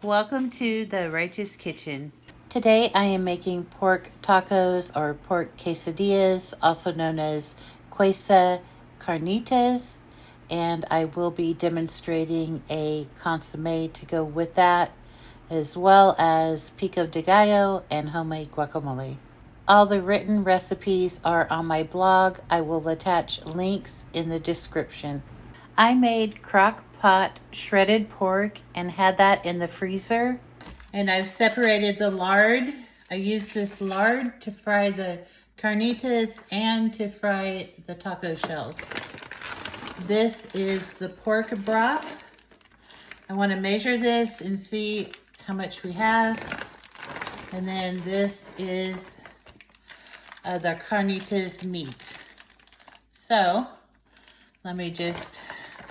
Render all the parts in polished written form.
Welcome to the Righteous Kitchen. Today I am making pork tacos or pork quesadillas, also known as carnitas, and I will be demonstrating a consommé to go with that, as well as pico de gallo and homemade guacamole. All the written recipes are on my blog. I will attach links in the description. I made crock pot shredded pork and had that in the freezer. And I've separated the lard. I use this lard to fry the carnitas and to fry the taco shells. This is the pork broth. I want to measure this and see how much we have. And then this is the carnitas meat. So let me just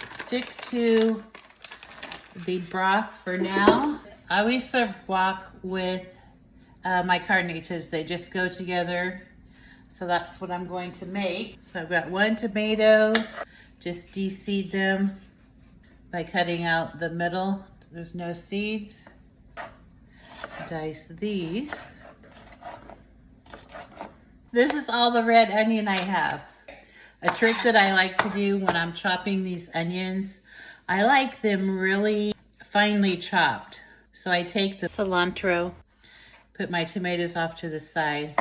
stick to the broth for now. I always serve guac with my carnitas. They just go together. So that's what I'm going to make. So I've got one tomato. Just de-seed them by cutting out the middle. There's no seeds. Dice these. This is all the red onion I have. A trick that I like to do when I'm chopping these onions, I like them really finely chopped. So I take the cilantro, put my tomatoes off to the side,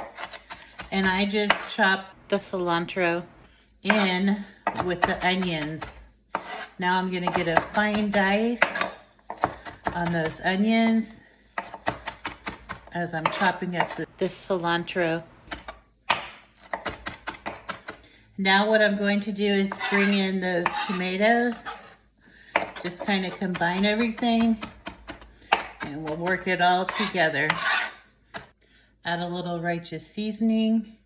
and I just chop the cilantro in with the onions. Now I'm gonna get a fine dice on those onions as I'm chopping up this cilantro. Now what I'm going to do is bring in those tomatoes, just kind of combine everything, and we'll work it all together. Add a little righteous seasoning.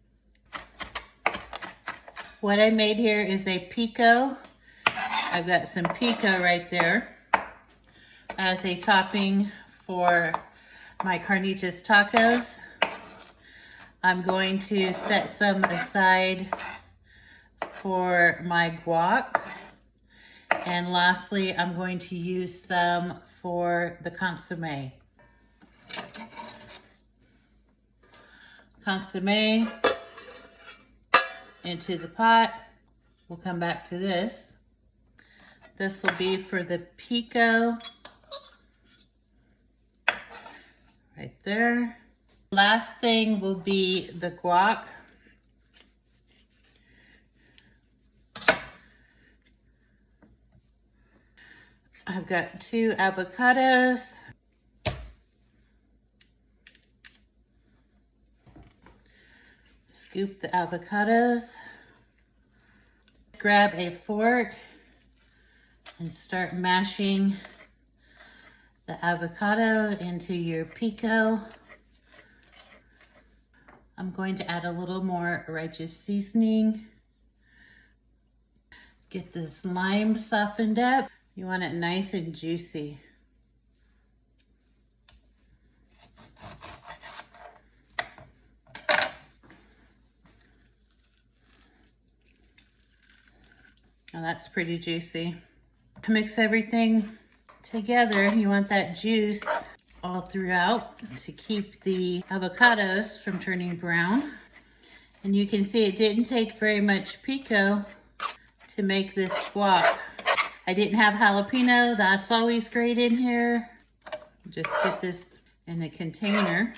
What I made here is a pico. I've got some pico right there as a topping for my carnitas tacos. I'm going to set some aside for my guac. And lastly, I'm going to use some for the consommé. Consommé into the pot. We'll come back to this. This will be for the pico. Right there. Last thing will be the guac. I've got 2 avocados. Scoop the avocados. Grab a fork and start mashing the avocado into your pico. I'm going to add a little more righteous seasoning. Get this lime softened up. You want it nice and juicy. Now that's pretty juicy. Mix everything together. You want that juice all throughout to keep the avocados from turning brown. And you can see it didn't take very much pico to make this guac. I didn't have jalapeno. That's always great in here. Just get this in a container.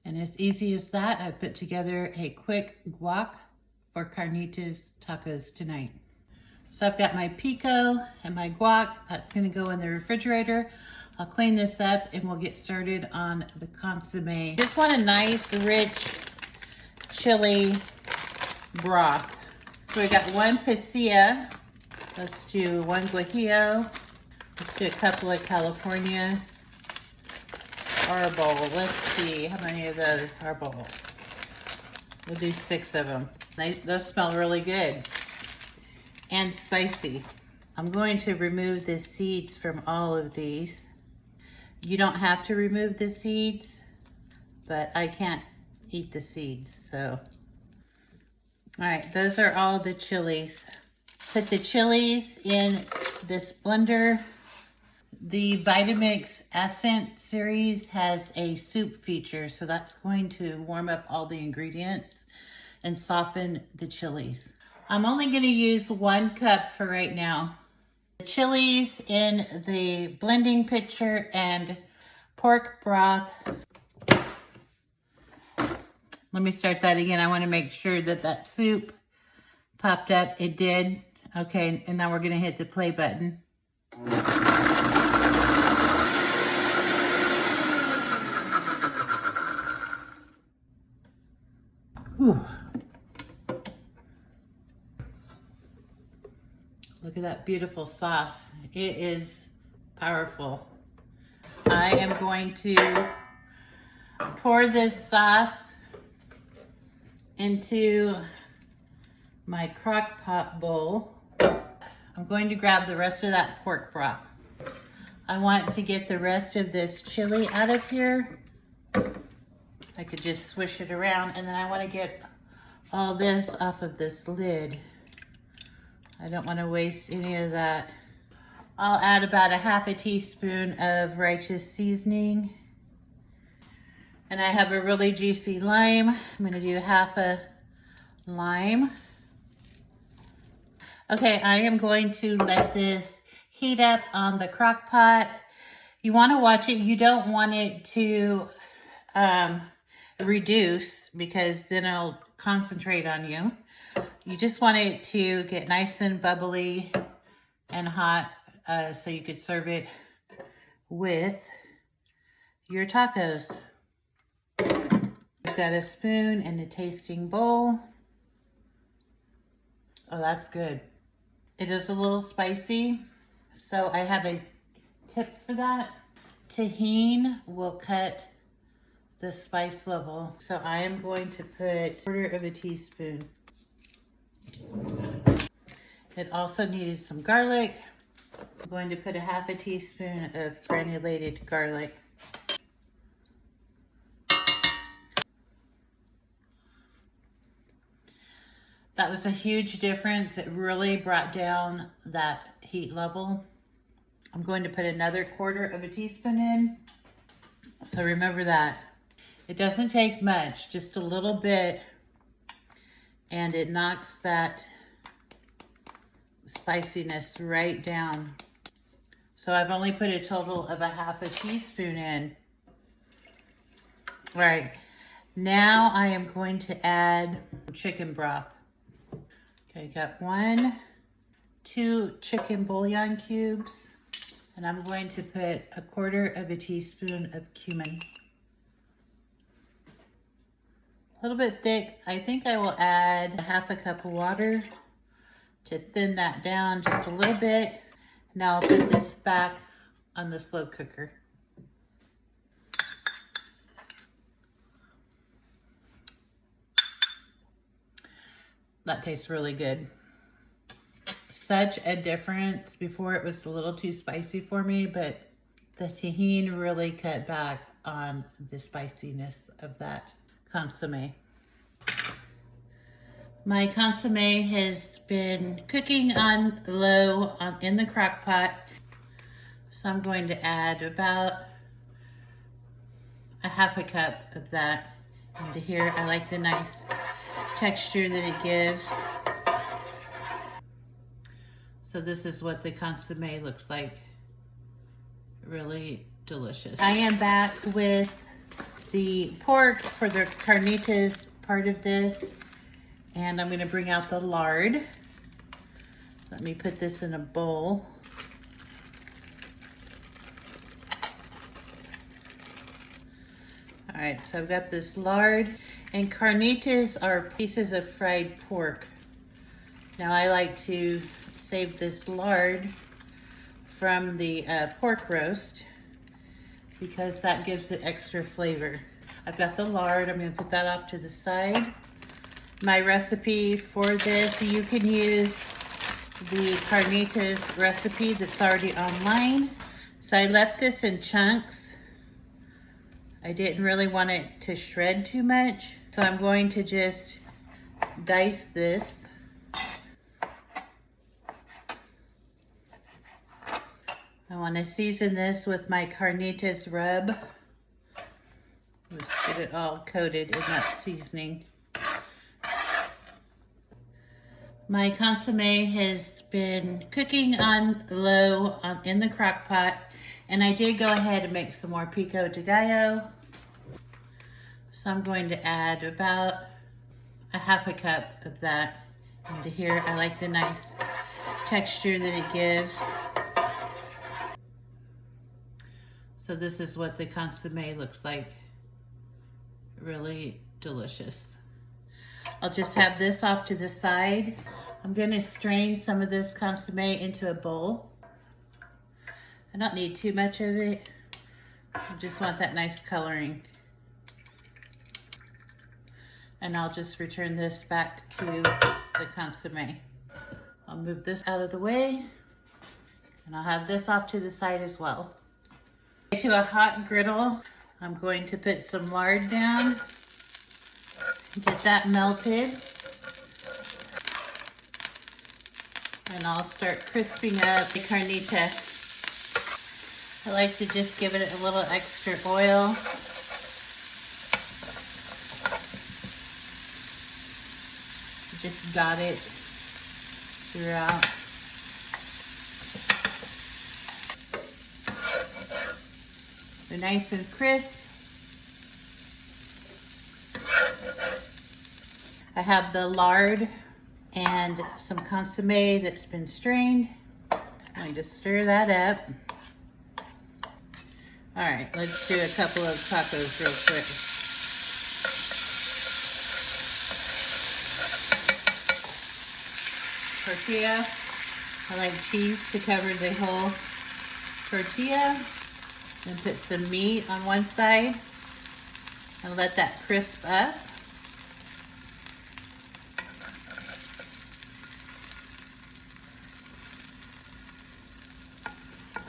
And as easy as that, I put together a quick guac for carnitas tacos tonight. So I've got my pico and my guac. That's gonna go in the refrigerator. I'll clean this up and we'll get started on the consommé. Just want a nice, rich chili broth. So we got 1 pasilla. Let's do 1 guajillo. Let's do a couple of California arbol. Let's see, how many of those arbol? We'll do 6 of them. Those smell really good and spicy. I'm going to remove the seeds from all of these. You don't have to remove the seeds, but I can't eat the seeds, so. All right, those are all the chilies. Put the chilies in this blender. The Vitamix Essence series has a soup feature, so that's going to warm up all the ingredients and soften the chilies. I'm only going to use 1 cup for right now. The chilies in the blending pitcher and pork broth. Let me start that again. I want to make sure that that soup popped up. It did. Okay, and now we're going to hit the play button. Whew. Look at that beautiful sauce. It is powerful. I am going to pour this sauce into my crock pot bowl. I'm going to grab the rest of that pork broth. I want to get the rest of this chili out of here. I could just swish it around, and then I want to get all this off of this lid. I don't want to waste any of that. I'll add about a half a teaspoon of righteous seasoning. And I have a really juicy lime. I'm going to do half a lime. Okay, I am going to let this heat up on the crock pot. You want to watch it. You don't want it to reduce, because then it'll concentrate on you. You just want it to get nice and bubbly and hot so you could serve it with your tacos. I've got a spoon and a tasting bowl. Oh, that's good. It is a little spicy, so I have a tip for that. Tahini will cut the spice level. So I am going to put 1/4 of a teaspoon. It also needed some garlic. I'm going to put a half a teaspoon of granulated garlic. That was a huge difference. It really brought down that heat level. I'm going to put another 1/4 of a teaspoon in. So remember that. It doesn't take much, just a little bit, and it knocks that spiciness right down. So I've only put a total of a half a teaspoon in. All right, now I am going to add chicken broth. Okay, got 2 chicken bouillon cubes, and I'm going to put a 1/4 of a teaspoon of cumin. A little bit thick. I think I will add a half a cup of water to thin that down just a little bit. Now I'll put this back on the slow cooker. That tastes really good. Such a difference. Before it was a little too spicy for me, but the tahini really cut back on the spiciness of that consommé. My consommé has been cooking on low in the crock pot. So I'm going to add about a half a cup of that into here. I like the nice texture that it gives. So this is what the consommé looks like. Really delicious. I am back with the pork for the carnitas part of this, and I'm going to bring out the lard. Let me put this in a bowl. All right, so I've got this lard, and carnitas are pieces of fried pork. Now I like to save this lard from the pork roast because that gives it extra flavor. I've got the lard. I'm going to put that off to the side. My recipe for this, you can use the carnitas recipe that's already online. So I left this in chunks. I didn't really want it to shred too much. So I'm going to just dice this. I want to season this with my carnitas rub. Just get it all coated in that seasoning. My consommé has been cooking on low in the crock pot, and I did go ahead and make some more pico de gallo. So I'm going to add about a half a cup of that into here. I like the nice texture that it gives. So this is what the consommé looks like. Really delicious. I'll just have this off to the side. I'm gonna strain some of this consommé into a bowl. I don't need too much of it. I just want that nice coloring. And I'll just return this back to the consommé. I'll move this out of the way, and I'll have this off to the side as well. To a hot griddle, I'm going to put some lard down, get that melted, and I'll start crisping up the carnita. I like to just give it a little extra oil. Just dot it throughout. They're nice and crisp. I have the lard and some consommé that's been strained. I'm going to stir that up. All right, let's do a couple of tacos real quick. Tortilla. I like cheese to cover the whole tortilla. Then put some meat on one side and let that crisp up.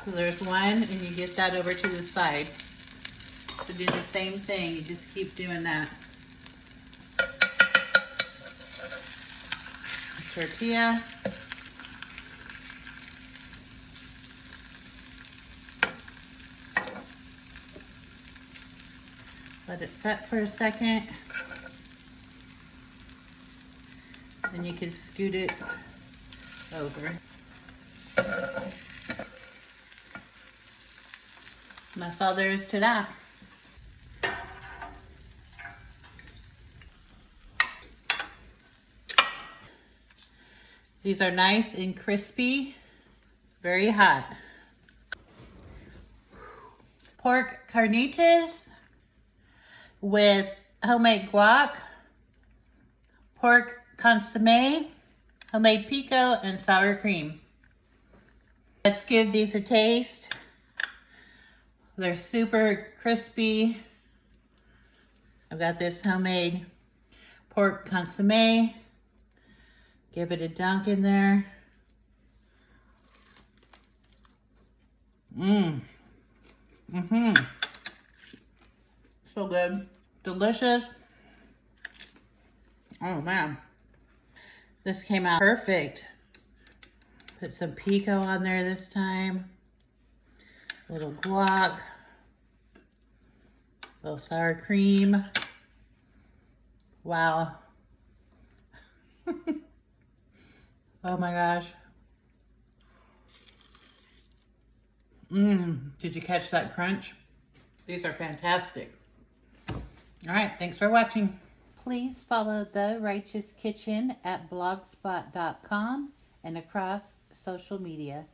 So there's one, and you get that over to the side. So do the same thing, you just keep doing that. Tortilla. Let it set for a second. Then you can scoot it over. That's all there is to that. These are nice and crispy, very hot. Pork carnitas with homemade guac, pork consommé, homemade pico, and sour cream. Let's give these a taste. They're super crispy. I've got this homemade pork consommé. Give it a dunk in there. So good. Delicious. Oh man. This came out perfect. Put some pico on there this time. A little guac. A little sour cream. Wow. Oh my gosh. Did you catch that crunch? These are fantastic. All right, thanks for watching. Please follow The Righteous Kitchen at blogspot.com and across social media.